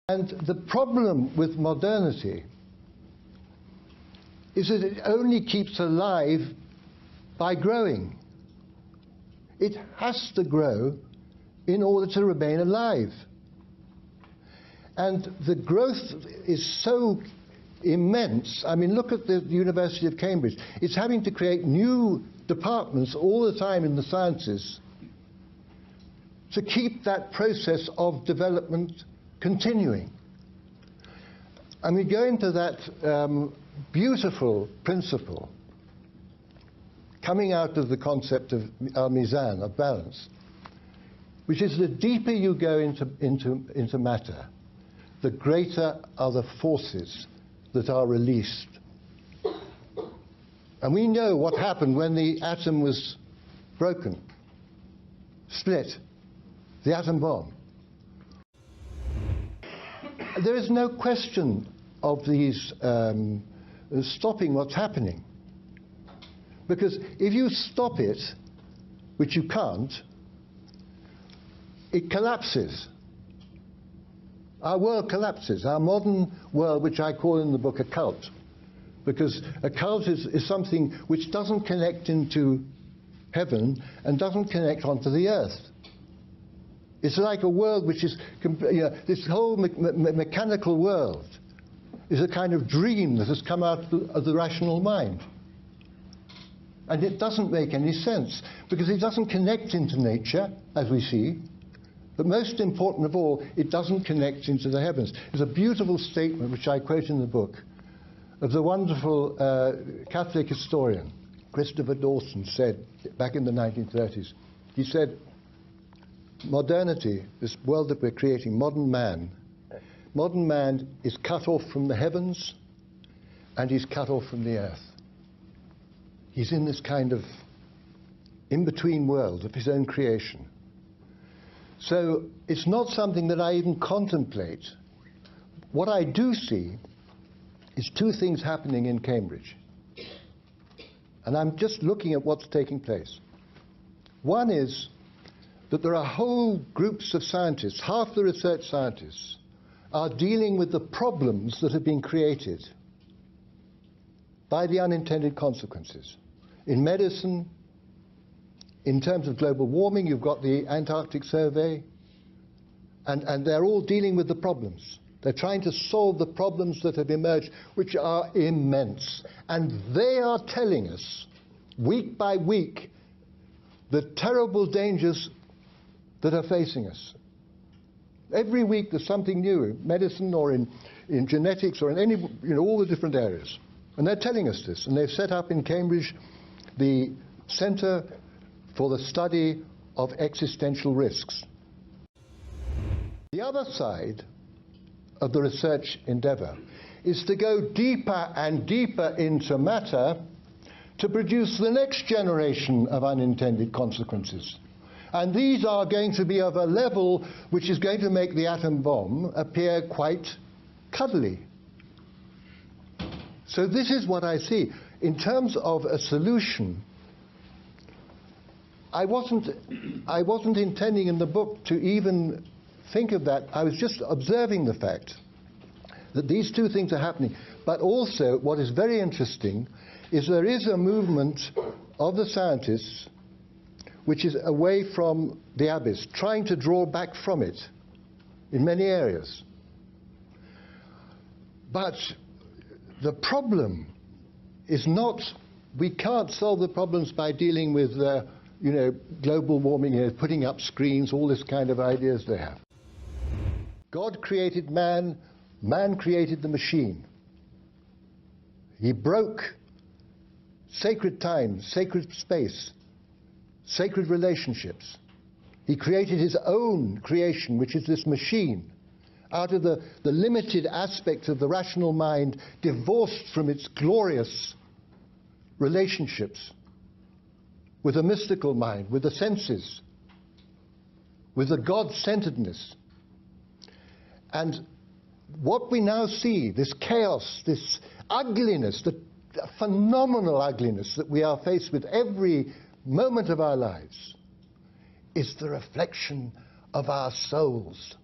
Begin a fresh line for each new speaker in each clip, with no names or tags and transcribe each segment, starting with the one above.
And the problem with modernity is that it only keeps alive by growing. It has to grow in order to remain alive. And the growth is so immense. I mean, look at the University of Cambridge. It's having to create new departments all the time in the sciences to keep that process of development continuing. And we go into that beautiful principle coming out of the concept of al-mizan, of balance, which is the deeper you go into matter, the greater are the forces that are released. And we know what happened when the atom was broken, split, the atom bomb. There is no question of these stopping what's happening. Because if you stop it, which you can't, it collapses. Our world collapses. Our modern world, which I call in the book a cult, because a cult is something which doesn't connect into heaven and doesn't connect onto the earth. It's like a world which is, this whole mechanical world is a kind of dream that has come out of the rational mind. And it doesn't make any sense, because it doesn't connect into nature, as we see. But most important of all, it doesn't connect into the heavens. There's a beautiful statement, which I quote in the book, of the wonderful Catholic historian, Christopher Dawson, said back in the 1930s. He said, modernity, this world that we're creating, modern man is cut off from the heavens and he's cut off from the earth. He's in this kind of in-between world of his own creation. So it's not something that I even contemplate. What I do see is two things happening in Cambridge. And I'm just looking at what's taking place. One is that there are whole groups of scientists, half the research scientists, are dealing with the problems that have been created by the unintended consequences. In medicine, in terms of global warming, you've got the Antarctic Survey, and they're all dealing with the problems. They're trying to solve the problems that have emerged, which are immense. And they are telling us, week by week, the terrible dangers that are facing us. Every week there's something new in medicine or in genetics or in any, all the different areas. And they're telling us this. And they've set up in Cambridge the Centre for the Study of Existential Risks. The other side of the research endeavour is to go deeper and deeper into matter to produce the next generation of unintended consequences. And these are going to be of a level which is going to make the atom bomb appear quite cuddly. So this is what I see. In terms of a solution, I wasn't intending in the book to even think of that. I was just observing the fact that these two things are happening. But also, what is very interesting is there is a movement of the scientists which is away from the abyss, trying to draw back from it in many areas. But the problem is not, we can't solve the problems by dealing with global warming, putting up screens, all this kind of ideas they have. God created man, man created the machine. He broke sacred time, sacred space, sacred relationships. He created his own creation, which is this machine, out of the limited aspect of the rational mind, divorced from its glorious relationships with the mystical mind, with the senses, with the God-centeredness. And what we now see, this chaos, this ugliness, the phenomenal ugliness that we are faced with every moment of our lives, is the reflection of our souls.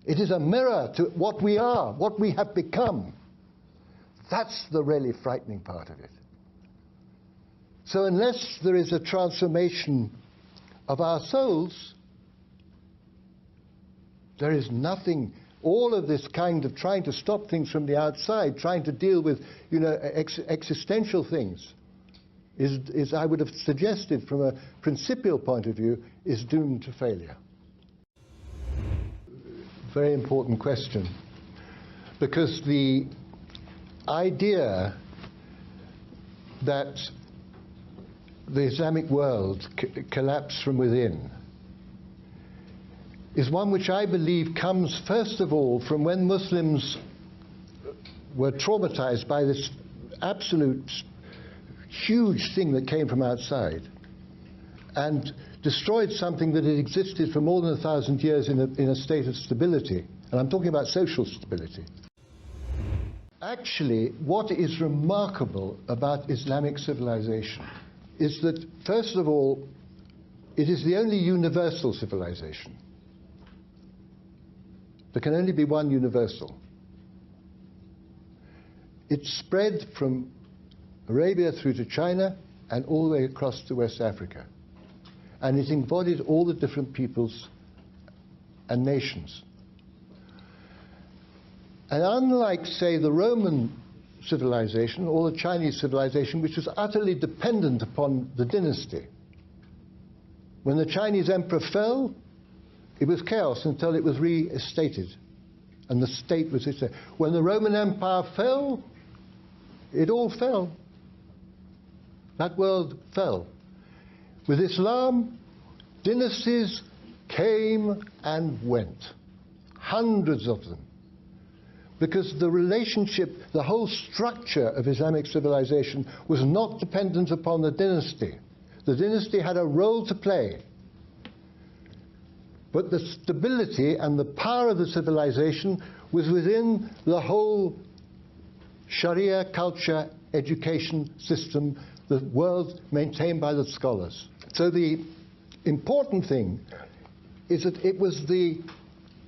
It is a mirror to what we are, what we have become. That's the really frightening part of it. So unless there is a transformation of our souls, there is nothing. All of this kind of trying to stop things from the outside, trying to deal with, existential things, is I would have suggested from a principial point of view, is doomed to failure. Very important question, because the idea that the Islamic world collapsed from within is one which I believe comes first of all from when Muslims were traumatized by this absolute huge thing that came from outside and destroyed something that had existed for more than 1,000 years in a state of stability. And I'm talking about social stability. Actually, what is remarkable about Islamic civilization is that, first of all, it is the only universal civilization. There can only be one universal. It spread from Arabia through to China and all the way across to West Africa. And it embodied all the different peoples and nations. And unlike, say, the Roman civilization or the Chinese civilization, which was utterly dependent upon the dynasty, when the Chinese emperor fell, it was chaos until it was reinstated, and the state was its. When the Roman Empire fell, it all fell. That world fell. With Islam, dynasties came and went, hundreds of them, because the relationship, the whole structure of Islamic civilization was not dependent upon the dynasty. The dynasty had a role to play. But the stability and the power of the civilization was within the whole Sharia culture education system, the world maintained by the scholars. So the important thing is that it was the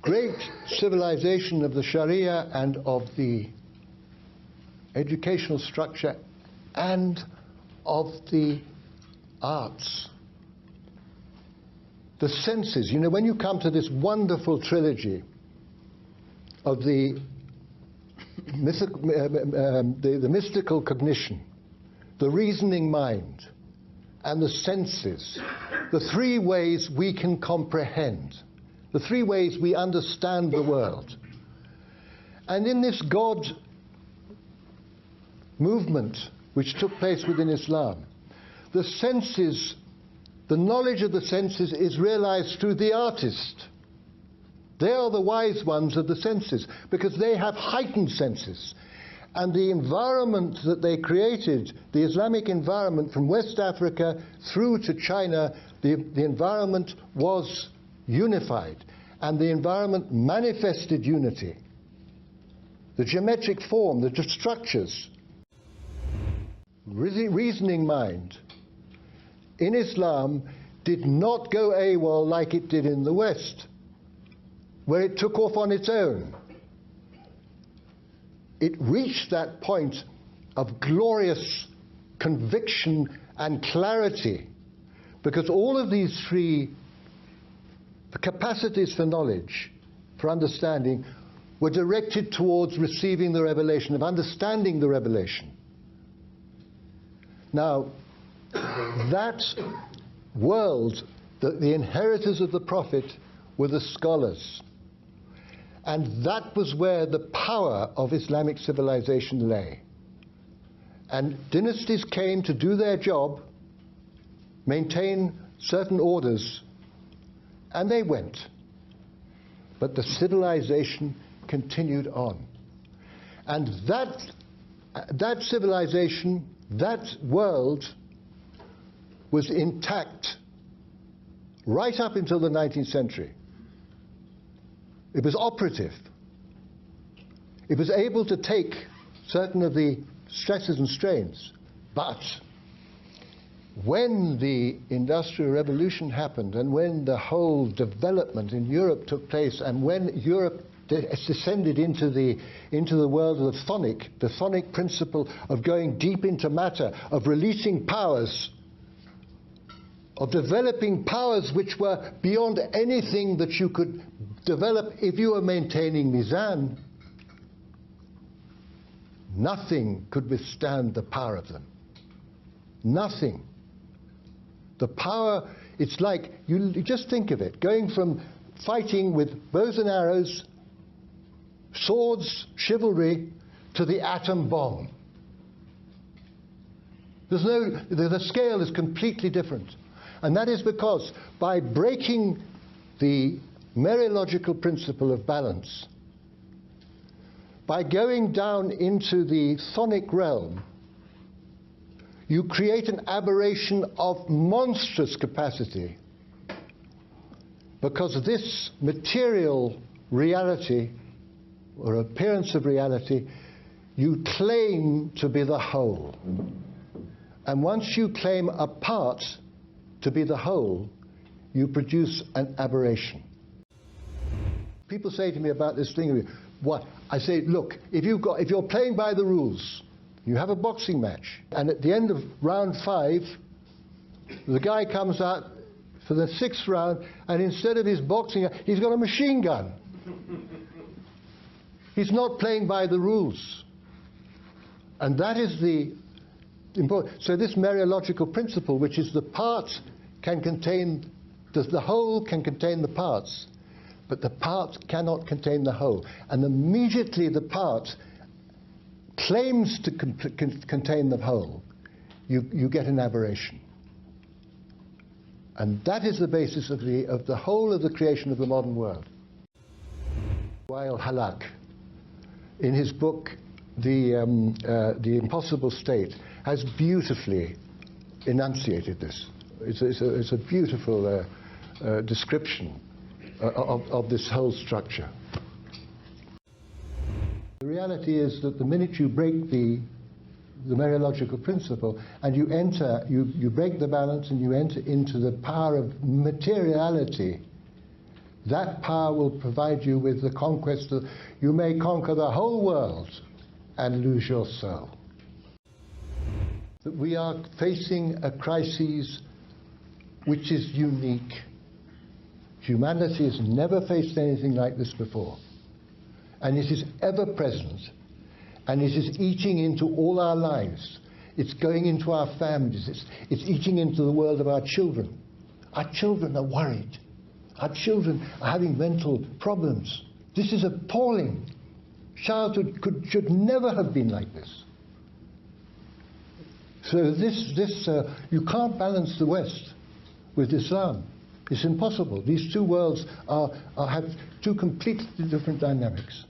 great civilization of the Sharia and of the educational structure and of the arts. The senses, when you come to this wonderful trilogy of the mystical cognition, the reasoning mind, and the senses, the three ways we can comprehend, the three ways we understand the world. And in this God movement which took place within Islam, the senses, the knowledge of the senses is realized through the artist. They are the wise ones of the senses because they have heightened senses. And the environment that they created, the Islamic environment from West Africa through to China, the environment was unified. And the environment manifested unity. The geometric form, the structures, reasoning mind in Islam did not go AWOL like it did in the West, where it took off on its own. It reached that point of glorious conviction and clarity, because all of these three capacities for knowledge, for understanding, were directed towards receiving the revelation, of understanding the revelation. Now, that world, the inheritors of the Prophet, were the scholars. And that was where the power of Islamic civilization lay. And dynasties came to do their job, maintain certain orders, and they went. But the civilization continued on. And that civilization, that world, was intact right up until the 19th century. It was operative. It was able to take certain of the stresses and strains. But when the Industrial Revolution happened, and when the whole development in Europe took place, and when Europe it's descended into the world of the phonic principle of going deep into matter, of releasing powers, of developing powers which were beyond anything that you could develop if you were maintaining Mizan. Nothing could withstand the power of them. Nothing. The power, it's like, you just think of it, going from fighting with bows and arrows, swords, chivalry, to the atom bomb. The scale is completely different. And that is because by breaking the mereological principle of balance, by going down into the sonic realm, you create an aberration of monstrous capacity, because this material reality, or appearance of reality, you claim to be the whole. And once you claim a part to be the whole, you produce an aberration. People say to me about this thing, what? I say, look, if you're playing by the rules, you have a boxing match, and at the end of round 5, the guy comes out for the 6th round, and instead of his boxing, he's got a machine gun. He's not playing by the rules. And that is the important. So this mereological principle, which is the parts can contain, the whole can contain the parts, but the part cannot contain the whole. And immediately the part claims to contain the whole, you get an aberration. And that is the basis of the whole of the creation of the modern world. Wael Halak, in his book The Impossible State, has beautifully enunciated this. It's a beautiful description of this whole structure. The reality is that the minute you break the mereological principle and you break the balance and you enter into the power of materiality, that power will provide you with the conquest of, you may conquer the whole world and lose your soul. That we are facing a crisis which is unique. Humanity has never faced anything like this before. And it is ever present. And it is eating into all our lives. It's going into our families. It's eating into the world of our children. Our children are worried. Our children are having mental problems. This is appalling. Childhood should never have been like this. So you can't balance the West with Islam. It's impossible. These two worlds have two completely different dynamics.